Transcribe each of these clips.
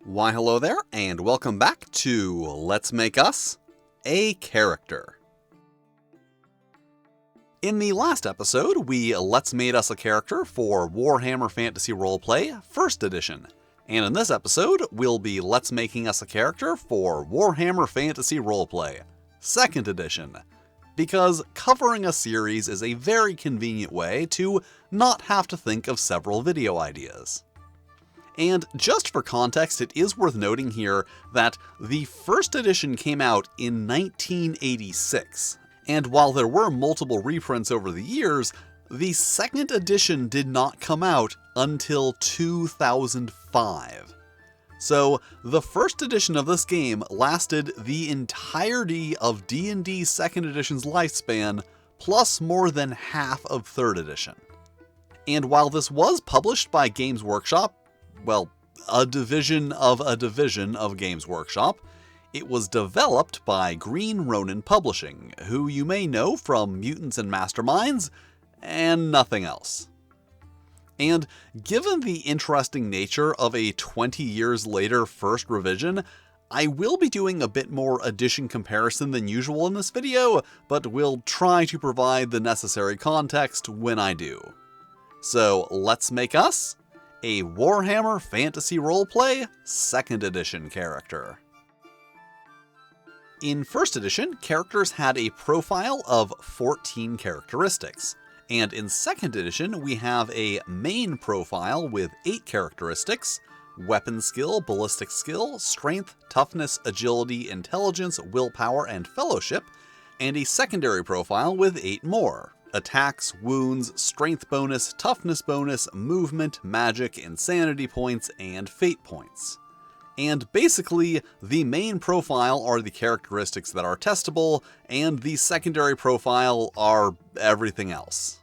Why hello there, and welcome back to Let's Make Us a Character. In the last episode, we Let's Made Us a Character for Warhammer Fantasy Roleplay 1st Edition. And in this episode, we'll be Let's Making Us a Character for Warhammer Fantasy Roleplay 2nd Edition. Because covering a series is a very convenient way to not have to think of several video ideas. And just for context, it is worth noting here that the 1st edition came out in 1986, and while there were multiple reprints over the years, the 2nd edition did not come out until 2005. So, the 1st edition of this game lasted the entirety of D&D 2nd edition's lifespan, plus more than half of 3rd edition. And while this was published by Games Workshop, well, a division of Games Workshop, it was developed by Green Ronin Publishing, who you may know from Mutants and Masterminds, and nothing else. And given the interesting nature of a 20 years later first revision, I will be doing a bit more edition comparison than usual in this video, but will try to provide the necessary context when I do. So let's make us a Warhammer Fantasy Roleplay 2nd Edition character. In 1st Edition, characters had a profile of 14 characteristics, and in 2nd Edition we have a main profile with 8 characteristics: weapon skill, ballistic skill, strength, toughness, agility, intelligence, willpower, and fellowship, and a secondary profile with 8 more: attacks, wounds, strength bonus, toughness bonus, movement, magic, insanity points, and fate points. And basically, the main profile are the characteristics that are testable, and the secondary profile are everything else.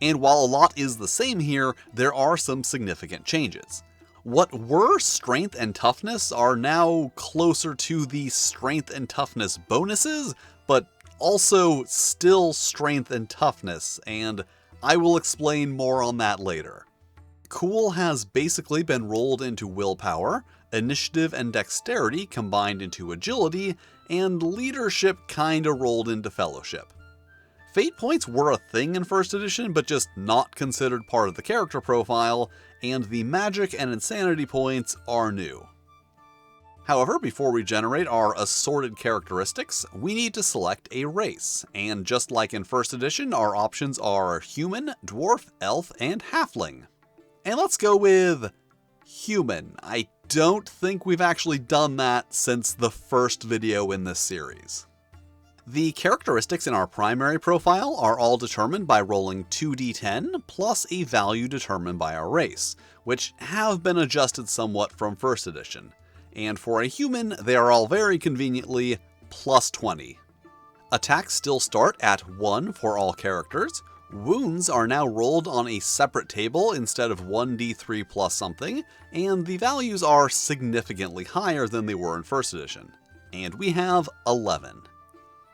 And while a lot is the same here, there are some significant changes. What were strength and toughness are now closer to the strength and toughness bonuses, but also still strength and toughness, and I will explain more on that later. Cool has basically been rolled into willpower, initiative and dexterity combined into agility, and leadership kinda rolled into fellowship. Fate points were a thing in 1st edition, but just not considered part of the character profile, and the magic and insanity points are new. However, before we generate our assorted characteristics, we need to select a race, and just like in 1st edition, our options are human, dwarf, elf, and halfling. And let's go with human. I don't think we've actually done that since the first video in this series. The characteristics in our primary profile are all determined by rolling 2d10 plus a value determined by our race, which have been adjusted somewhat from 1st edition. And for a human, they are all very conveniently plus 20. Attacks still start at 1 for all characters. Wounds are now rolled on a separate table instead of 1d3 plus something, and the values are significantly higher than they were in 1st edition. And we have 11.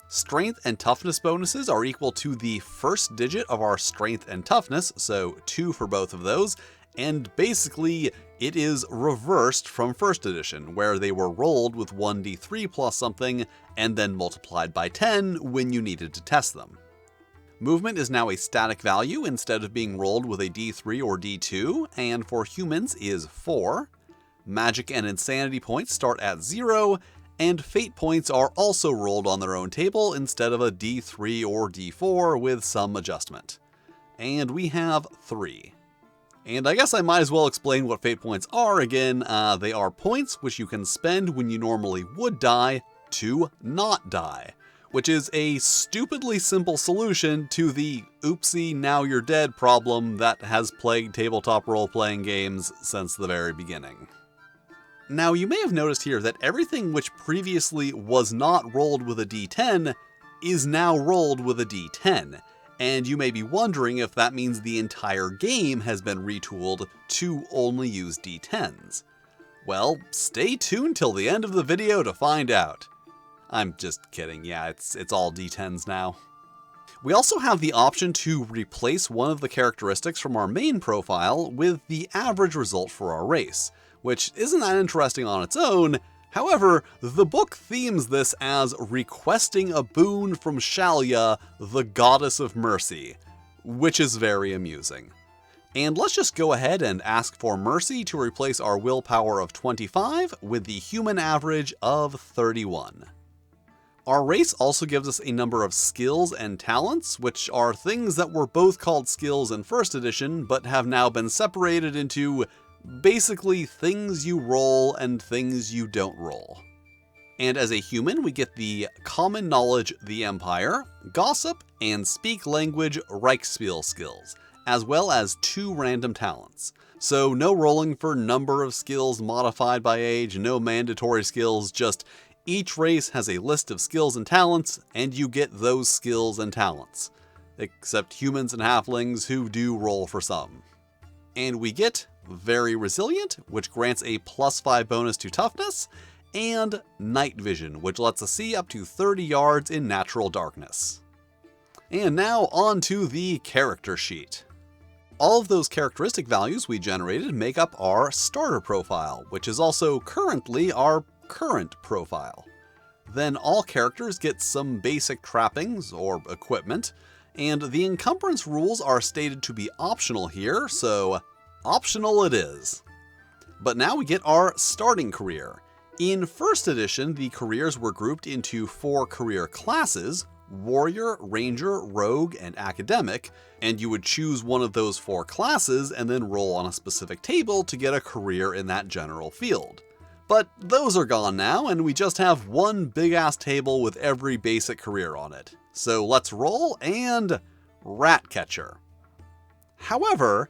Strength and toughness bonuses are equal to the first digit of our strength and toughness, so 2 for both of those, and basically it is reversed from 1st edition, where they were rolled with 1d3 plus something, and then multiplied by 10 when you needed to test them. Movement is now a static value instead of being rolled with a d3 or d2, and for humans is 4. Magic and insanity points start at 0, and fate points are also rolled on their own table instead of a d3 or d4 with some adjustment. And we have 3. And I guess I might as well explain what fate points are again. They are points which you can spend when you normally would die to not die, which is a stupidly simple solution to the oopsie now you're dead problem that has plagued tabletop role-playing games since the very beginning. Now you may have noticed here that everything which previously was not rolled with a d10 is now rolled with a d10. And you may be wondering if that means the entire game has been retooled to only use d10s. Well, stay tuned till the end of the video to find out. I'm just kidding, yeah, it's all d10s now. We also have the option to replace one of the characteristics from our main profile with the average result for our race, which isn't that interesting on its own. However, the book themes this as requesting a boon from Shalia, the goddess of mercy, which is very amusing. And let's just go ahead and ask for mercy to replace our willpower of 25 with the human average of 31. Our race also gives us a number of skills and talents, which are things that were both called skills in first edition, but have now been separated into basically things you roll and things you don't roll. And as a human, we get the Common Knowledge the Empire, Gossip, and Speak Language Reichsspiel skills, as well as 2 random talents. So no rolling for number of skills modified by age, no mandatory skills, just each race has a list of skills and talents, and you get those skills and talents. Except humans and halflings who do roll for some. And we get Very Resilient, which grants a +5 bonus to toughness, and Night Vision, which lets us see up to 30 yards in natural darkness. And now on to the character sheet. All of those characteristic values we generated make up our starter profile, which is also currently our current profile. Then all characters get some basic trappings or equipment, and the encumbrance rules are stated to be optional here, so optional it is. But now we get our starting career. In first edition, the careers were grouped into 4 career classes: Warrior, Ranger, Rogue, and Academic, and you would choose one of those 4 classes and then roll on a specific table to get a career in that general field. But those are gone now, and we just have one big-ass table with every basic career on it. So let's roll, and Rat Catcher. However,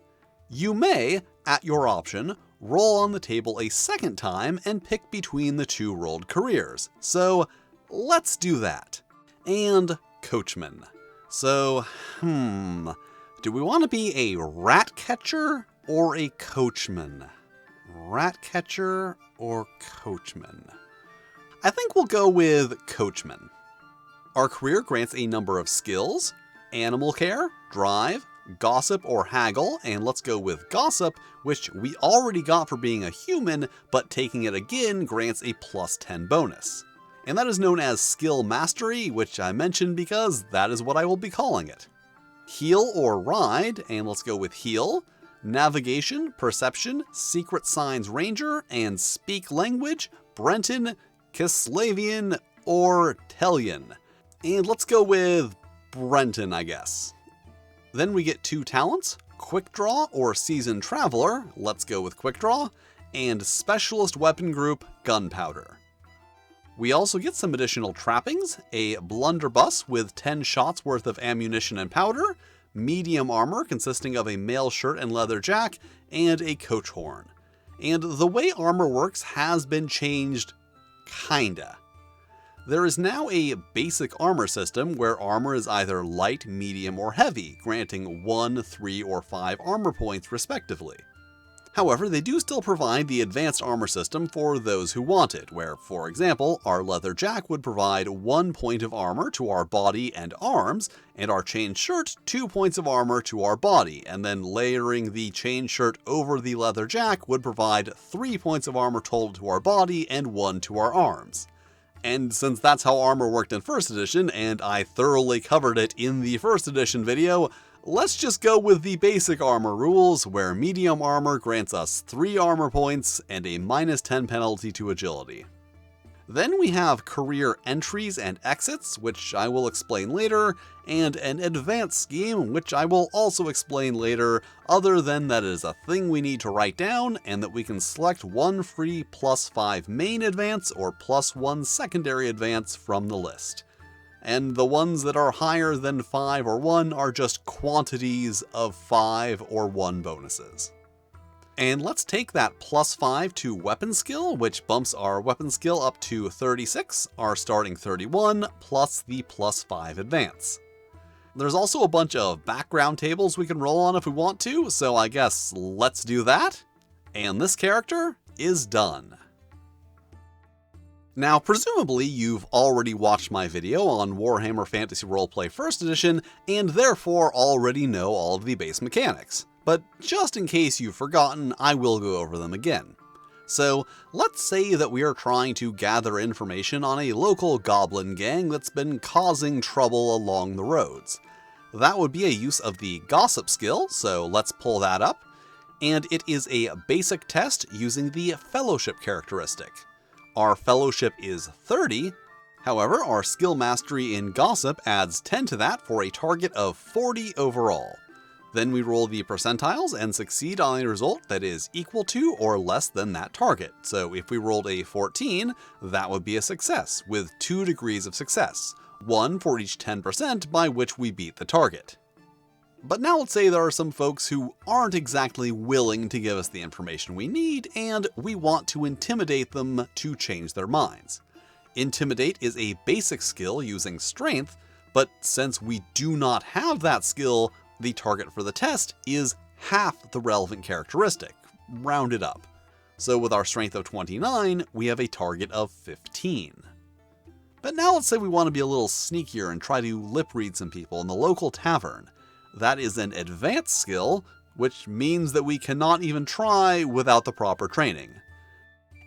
you may, at your option, roll on the table a second time and pick between the 2 rolled careers. So let's do that. And Coachman. So, do we want to be a rat catcher or a coachman? Rat catcher or coachman? I think we'll go with coachman. Our career grants a number of skills: animal care, drive, gossip or haggle, and let's go with gossip, which we already got for being a human, but taking it again grants a +10 bonus. And that is known as skill mastery, which I mentioned because that is what I will be calling it. Heal or ride, and let's go with heal, navigation, perception, secret signs ranger, and speak language, Brenton, Kislavian, or Tellian. And let's go with Brenton, I guess. Then we get 2 talents, quick draw or seasoned traveler, let's go with quick draw, and specialist weapon group, gunpowder. We also get some additional trappings: a blunderbuss with 10 shots worth of ammunition and powder, medium armor consisting of a mail shirt and leather jack, and a coach horn. And the way armor works has been changed, kinda. There is now a basic armor system where armor is either light, medium, or heavy, granting 1, 3, or 5 armor points respectively. However, they do still provide the advanced armor system for those who want it, where, for example, our leather jack would provide 1 point of armor to our body and arms, and our chain shirt 2 points of armor to our body, and then layering the chain shirt over the leather jack would provide 3 points of armor total to our body and 1 to our arms. And since that's how armor worked in first edition, and I thoroughly covered it in the first edition video, let's just go with the basic armor rules, where medium armor grants us 3 armor points and a -10 penalty to agility. Then we have career entries and exits, which I will explain later, and an advanced scheme, which I will also explain later, other than that it is a thing we need to write down, and that we can select 1 free +5 main advance or +1 secondary advance from the list. And the ones that are higher than 5 or 1 are just quantities of 5 or 1 bonuses. And let's take that +5 to weapon skill, which bumps our weapon skill up to 36, our starting 31, plus the +5 advance. There's also a bunch of background tables we can roll on if we want to, so I guess let's do that. And this character is done. Now, presumably you've already watched my video on Warhammer Fantasy Roleplay 1st Edition, and therefore already know all of the base mechanics. But just in case you've forgotten, I will go over them again. So let's say that we are trying to gather information on a local goblin gang that's been causing trouble along the roads. That would be a use of the gossip skill, so let's pull that up. And it is a basic test using the fellowship characteristic. Our fellowship is 30, however, our skill mastery in gossip adds 10 to that for a target of 40 overall. Then we roll the percentiles and succeed on a result that is equal to or less than that target. So if we rolled a 14, that would be a success, with 2 degrees of success, 1 for each 10% by which we beat the target. But now let's say there are some folks who aren't exactly willing to give us the information we need, and we want to intimidate them to change their minds. Intimidate is a basic skill using strength, but since we do not have that skill, the target for the test is half the relevant characteristic, rounded up. So with our strength of 29, we have a target of 15. But now let's say we want to be a little sneakier and try to lip read some people in the local tavern. That is an advanced skill, which means that we cannot even try without the proper training.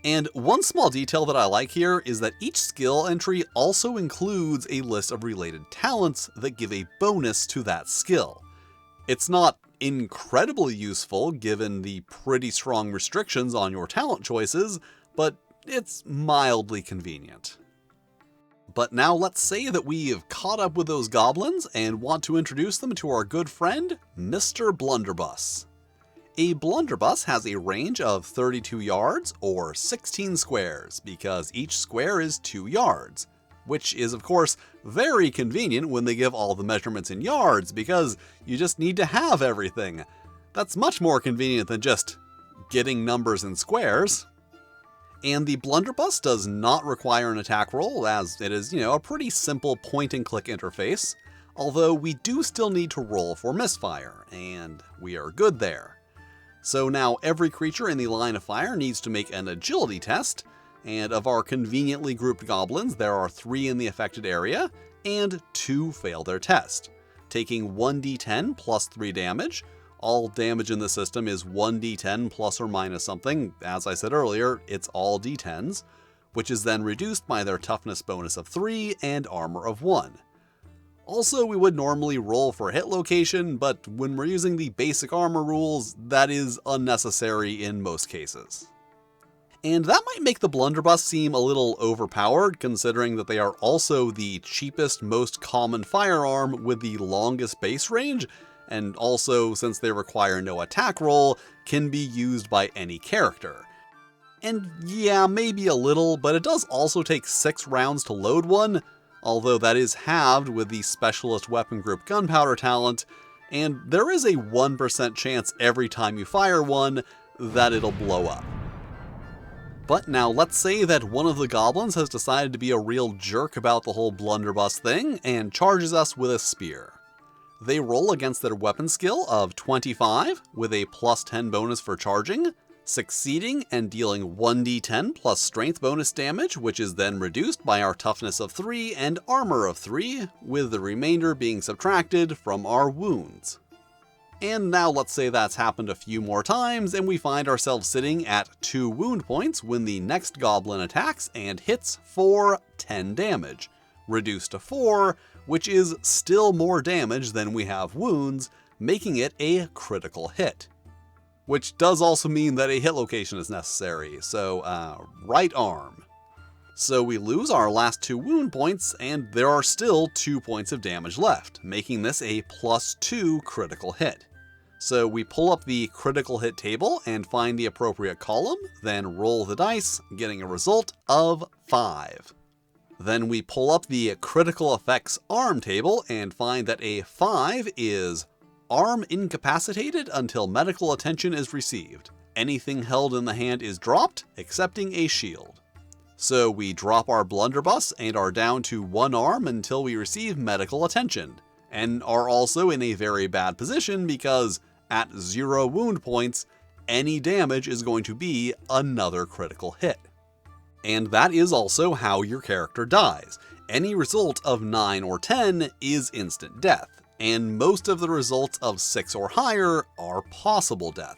And one small detail that I like here is that each skill entry also includes a list of related talents that give a bonus to that skill. It's not incredibly useful given the pretty strong restrictions on your talent choices, but it's mildly convenient. But now let's say that we've caught up with those goblins and want to introduce them to our good friend, Mr. Blunderbuss. A blunderbuss has a range of 32 yards or 16 squares because each square is 2 yards. Which is of course very convenient when they give all the measurements in yards because you just need to have everything. That's much more convenient than just getting numbers in squares. And the blunderbuss does not require an attack roll as it is, a pretty simple point and click interface, although we do still need to roll for misfire, and we are good there. So now every creature in the line of fire needs to make an agility test, and of our conveniently grouped goblins, there are 3 in the affected area, and 2 fail their test, taking 1d10 plus 3 damage. All damage in the system is 1d10 plus or minus something. As I said earlier, it's all d10s, which is then reduced by their toughness bonus of 3 and armor of 1. Also, we would normally roll for hit location, but when we're using the basic armor rules, that is unnecessary in most cases. And that might make the blunderbuss seem a little overpowered, considering that they are also the cheapest, most common firearm with the longest base range, and also, since they require no attack roll, can be used by any character. And yeah, maybe a little, but it does also take 6 rounds to load one, although that is halved with the Specialist Weapon Group Gunpowder talent, and there is a 1% chance every time you fire one that it'll blow up. But now let's say that one of the goblins has decided to be a real jerk about the whole blunderbuss thing and charges us with a spear. They roll against their weapon skill of 25 with a plus 10 bonus for charging, succeeding and dealing 1d10 plus strength bonus damage, which is then reduced by our toughness of 3 and armor of 3, with the remainder being subtracted from our wounds. And now let's say that's happened a few more times and we find ourselves sitting at 2 wound points when the next goblin attacks and hits for 10 damage, reduced to 4, which is still more damage than we have wounds, making it a critical hit. Which does also mean that a hit location is necessary, so right arm. So we lose our last 2 wound points, and there are still 2 points of damage left, making this a +2 critical hit. So we pull up the critical hit table and find the appropriate column, then roll the dice, getting a result of 5. Then we pull up the critical effects arm table and find that a 5 is arm incapacitated until medical attention is received. Anything held in the hand is dropped, excepting a shield. So we drop our blunderbuss and are down to 1 arm until we receive medical attention, and are also in a very bad position because at 0 wound points, any damage is going to be another critical hit. And that is also how your character dies. Any result of 9 or 10 is instant death, and most of the results of 6 or higher are possible death.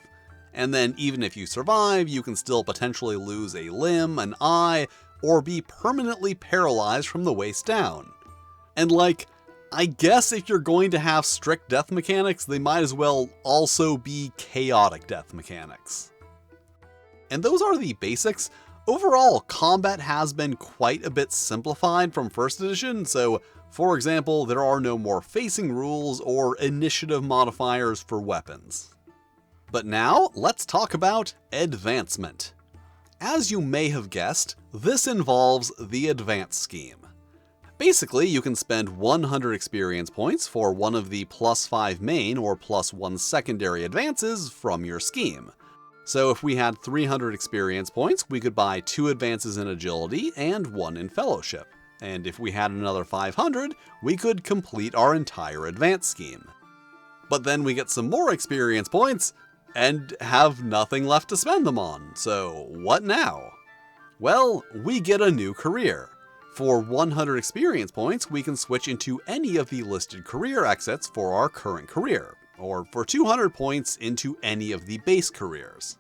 And then even if you survive, you can still potentially lose a limb, an eye, or be permanently paralyzed from the waist down. And I guess if you're going to have strict death mechanics, they might as well also be chaotic death mechanics. And those are the basics. Overall, combat has been quite a bit simplified from first edition, so for example, there are no more facing rules or initiative modifiers for weapons. But now, let's talk about advancement. As you may have guessed, this involves the advance scheme. Basically, you can spend 100 experience points for one of the +5 main or +1 secondary advances from your scheme. So if we had 300 experience points, we could buy 2 advances in agility and 1 in fellowship. And if we had another 500, we could complete our entire advance scheme. But then we get some more experience points and have nothing left to spend them on. So what now? Well, we get a new career. For 100 experience points, we can switch into any of the listed career exits for our current career, or for 200 points into any of the base careers.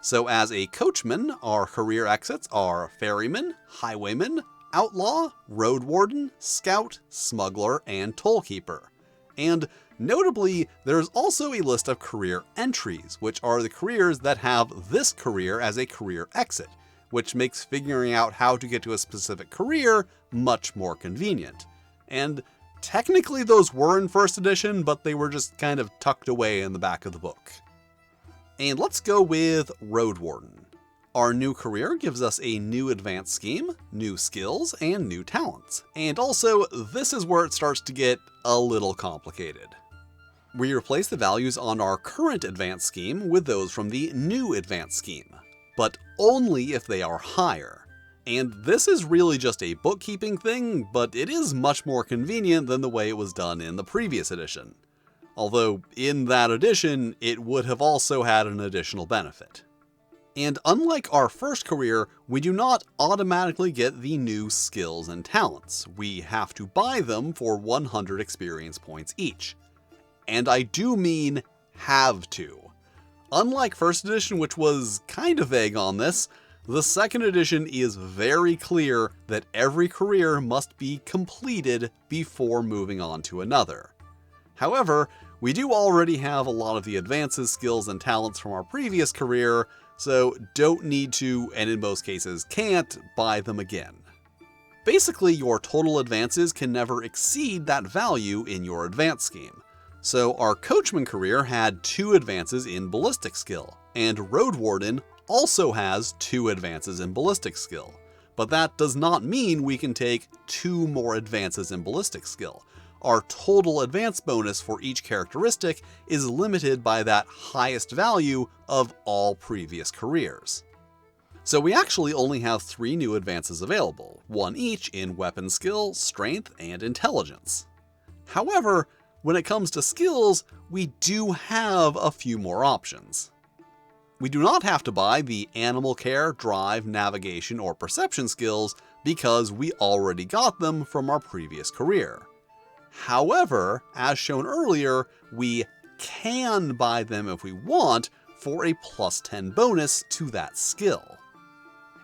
So as a coachman, our career exits are ferryman, highwayman, outlaw, road warden, scout, smuggler, and tollkeeper. And notably, there's also a list of career entries, which are the careers that have this career as a career exit, which makes figuring out how to get to a specific career much more convenient. And technically those were in first edition, but they were just kind of tucked away in the back of the book. And let's go with Road Warden. Our new career gives us a new advanced scheme, new skills, and new talents. And also, this is where it starts to get a little complicated. We replace the values on our current advanced scheme with those from the new advanced scheme, but only if they are higher. And this is really just a bookkeeping thing, but it is much more convenient than the way it was done in the previous edition. Although, in that edition, it would have also had an additional benefit. And unlike our first career, we do not automatically get the new skills and talents. We have to buy them for 100 experience points each. And I do mean have to. Unlike first edition, which was kind of vague on this, the second edition is very clear that every career must be completed before moving on to another. However, we do already have a lot of the advances, skills, and talents from our previous career, so don't need to, and in most cases can't, buy them again. Basically, your total advances can never exceed that value in your advance scheme. So our coachman career had 2 advances in ballistic skill, and Road Warden also has 2 advances in ballistic skill. But that does not mean we can take 2 more advances in ballistic skill. Our total advance bonus for each characteristic is limited by that highest value of all previous careers. So we actually only have 3 new advances available, 1 each in weapon skill, strength, and intelligence. However, when it comes to skills, we do have a few more options. We do not have to buy the animal care, drive, navigation, or perception skills because we already got them from our previous career. However, as shown earlier, we can buy them if we want for a +10 bonus to that skill.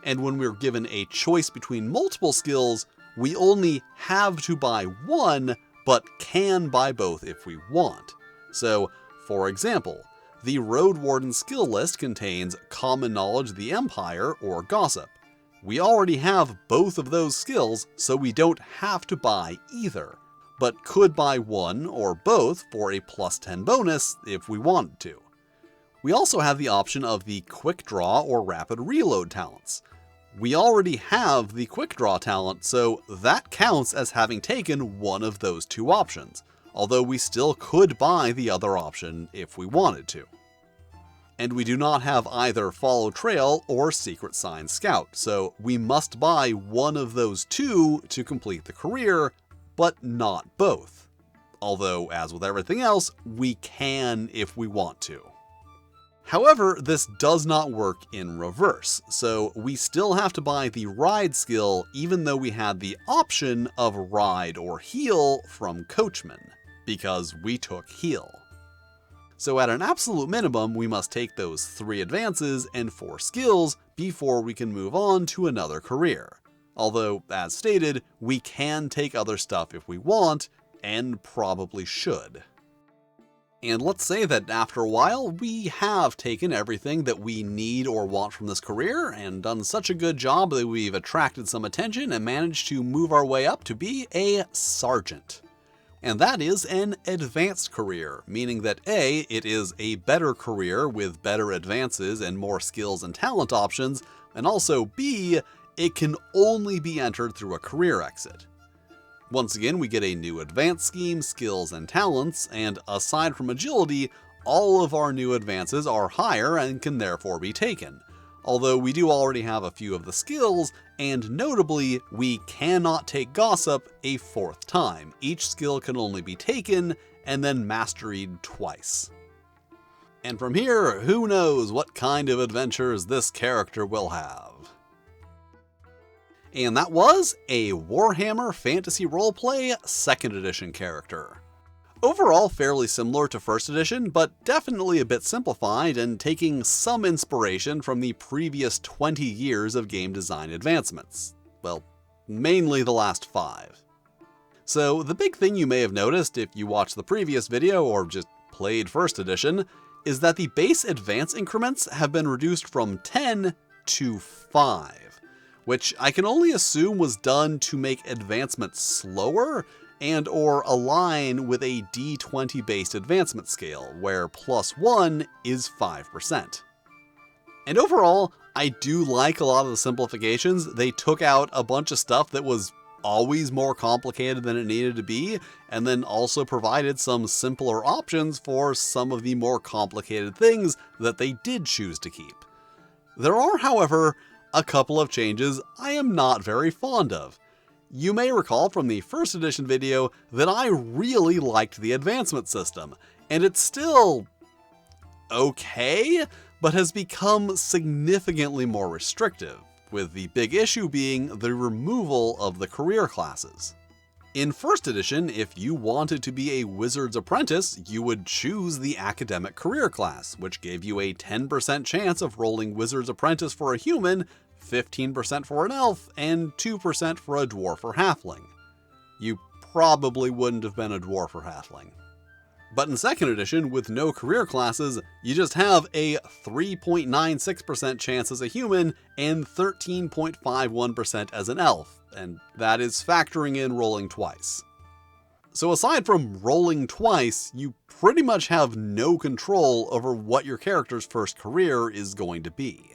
And when we're given a choice between multiple skills, we only have to buy one, but can buy both if we want. So, for example, the Road Warden skill list contains Common Knowledge of the Empire or Gossip. We already have both of those skills, so we don't have to buy either, but could buy one or both for a +10 bonus if we wanted to. We also have the option of the Quick Draw or Rapid Reload talents. We already have the Quick Draw talent, so that counts as having taken one of those 2 options, although we still could buy the other option if we wanted to. And we do not have either Follow Trail or Secret Sign Scout, so we must buy one of those 2 to complete the career, but not both. Although, as with everything else, we can if we want to. However, this does not work in reverse, so we still have to buy the Ride skill even though we had the option of Ride or Heal from Coachman, because we took Heal. So at an absolute minimum, we must take those 3 advances and 4 skills before we can move on to another career. Although, as stated, we can take other stuff if we want, and probably should. And let's say that after a while, we have taken everything that we need or want from this career and done such a good job that we've attracted some attention and managed to move our way up to be a sergeant. And that is an advanced career, meaning that A, it is a better career with better advances and more skills and talent options, and also B, it can only be entered through a career exit. Once again, we get a new advanced scheme, skills, and talents, and aside from agility, all of our new advances are higher and can therefore be taken. Although we do already have a few of the skills, and notably, we cannot take Gossip a 4th time. Each skill can only be taken and then masteried twice. And from here, who knows what kind of adventures this character will have. And that was a Warhammer Fantasy Roleplay 2nd Edition character. Overall fairly similar to 1st Edition, but definitely a bit simplified and taking some inspiration from the previous 20 years of game design advancements. Well, mainly the last 5. So the big thing you may have noticed if you watched the previous video or just played 1st Edition is that the base advance increments have been reduced from 10 to 5, which I can only assume was done to make advancement slower and or align with a D20 based advancement scale, where +1 is 5%. And overall, I do like a lot of the simplifications. They took out a bunch of stuff that was always more complicated than it needed to be, and then also provided some simpler options for some of the more complicated things that they did choose to keep. There are, however, a couple of changes I am not very fond of. You may recall from the 1st Edition video that I really liked the advancement system, and it's still okay, but has become significantly more restrictive, with the big issue being the removal of the career classes. In 1st Edition, if you wanted to be a Wizard's Apprentice, you would choose the Academic Career class, which gave you a 10% chance of rolling Wizard's Apprentice for a human, 15% for an elf, and 2% for a dwarf or halfling. You probably wouldn't have been a dwarf or halfling. But in 2nd Edition, with no career classes, you just have a 3.96% chance as a human and 13.51% as an elf, and that is factoring in rolling twice. So aside from rolling twice, you pretty much have no control over what your character's first career is going to be.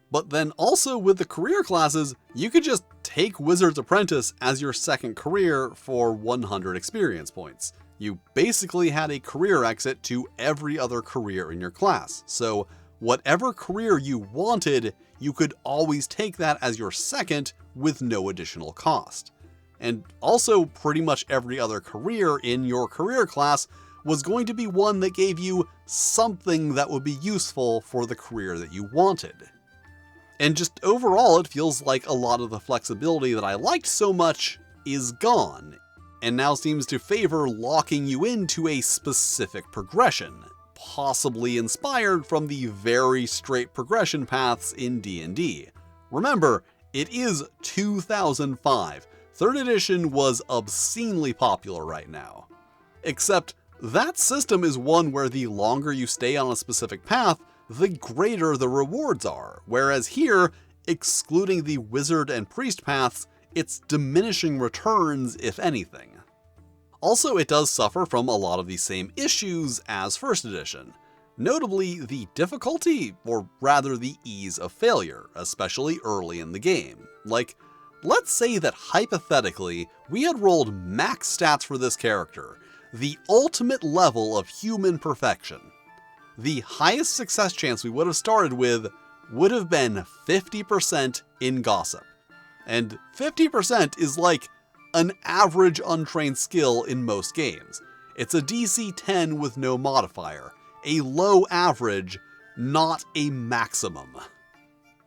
But then also with the career classes, you could just take Wizard's Apprentice as your second career for 100 experience points. You basically had a career exit to every other career in your class. So whatever career you wanted, you could always take that as your second with no additional cost. And also pretty much every other career in your career class was going to be one that gave you something that would be useful for the career that you wanted. And just overall, it feels like a lot of the flexibility that I liked so much is gone, and now seems to favor locking you into a specific progression, possibly inspired from the very straight progression paths in D&D. Remember, it is 2005. 3rd Edition was obscenely popular right now. Except that system is one where the longer you stay on a specific path, the greater the rewards are, whereas here, excluding the wizard and priest paths, it's diminishing returns if anything. Also, it does suffer from a lot of the same issues as 1st Edition, notably the difficulty, or rather the ease of failure, especially early in the game. Like, let's say that hypothetically, we had rolled max stats for this character, the ultimate level of human perfection. The highest success chance we would have started with would have been 50% in Gossip. And 50% is like an average untrained skill in most games. It's a DC 10 with no modifier, a low average, not a maximum.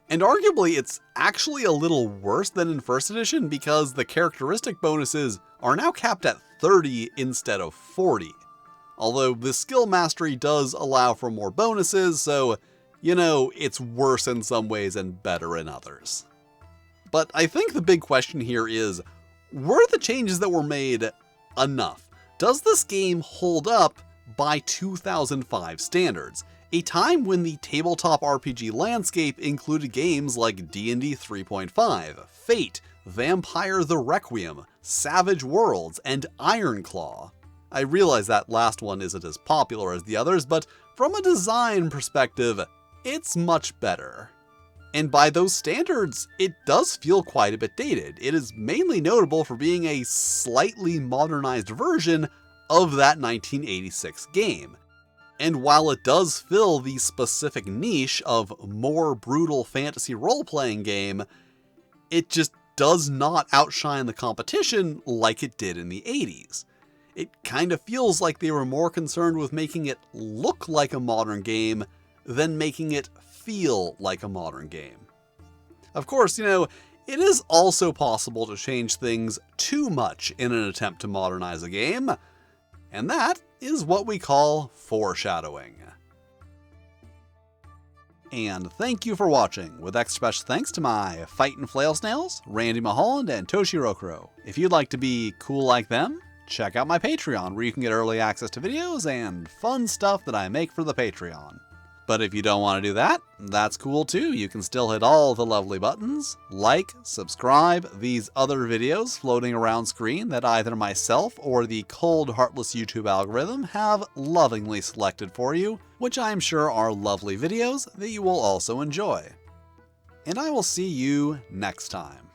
And arguably it's actually a little worse than in 1st Edition because the characteristic bonuses are now capped at 30 instead of 40. although the skill mastery does allow for more bonuses, so, you know, it's worse in some ways and better in others. But I think the big question here is, were the changes that were made enough? Does this game hold up by 2005 standards? A time when the tabletop RPG landscape included games like D&D 3.5, Fate, Vampire the Requiem, Savage Worlds, and Ironclaw. I realize that last one isn't as popular as the others, but from a design perspective, it's much better. And by those standards, it does feel quite a bit dated. It is mainly notable for being a slightly modernized version of that 1986 game. And while it does fill the specific niche of more brutal fantasy role-playing game, it just does not outshine the competition like it did in the 80s. It kind of feels like they were more concerned with making it look like a modern game than making it feel like a modern game. Of course, you know, it is also possible to change things too much in an attempt to modernize a game, and that is what we call foreshadowing. And thank you for watching, with extra special thanks to my Fightin' Flail Snails, Randy Mulholland, and Toshi Rokuro. If you'd like to be cool like them, check out my Patreon, where you can get early access to videos and fun stuff that I make for the Patreon. But if you don't want to do that, that's cool too. You can still hit all the lovely buttons, like, subscribe, these other videos floating around screen that either myself or the cold, heartless YouTube algorithm have lovingly selected for you, which I'm sure are lovely videos that you will also enjoy. And I will see you next time.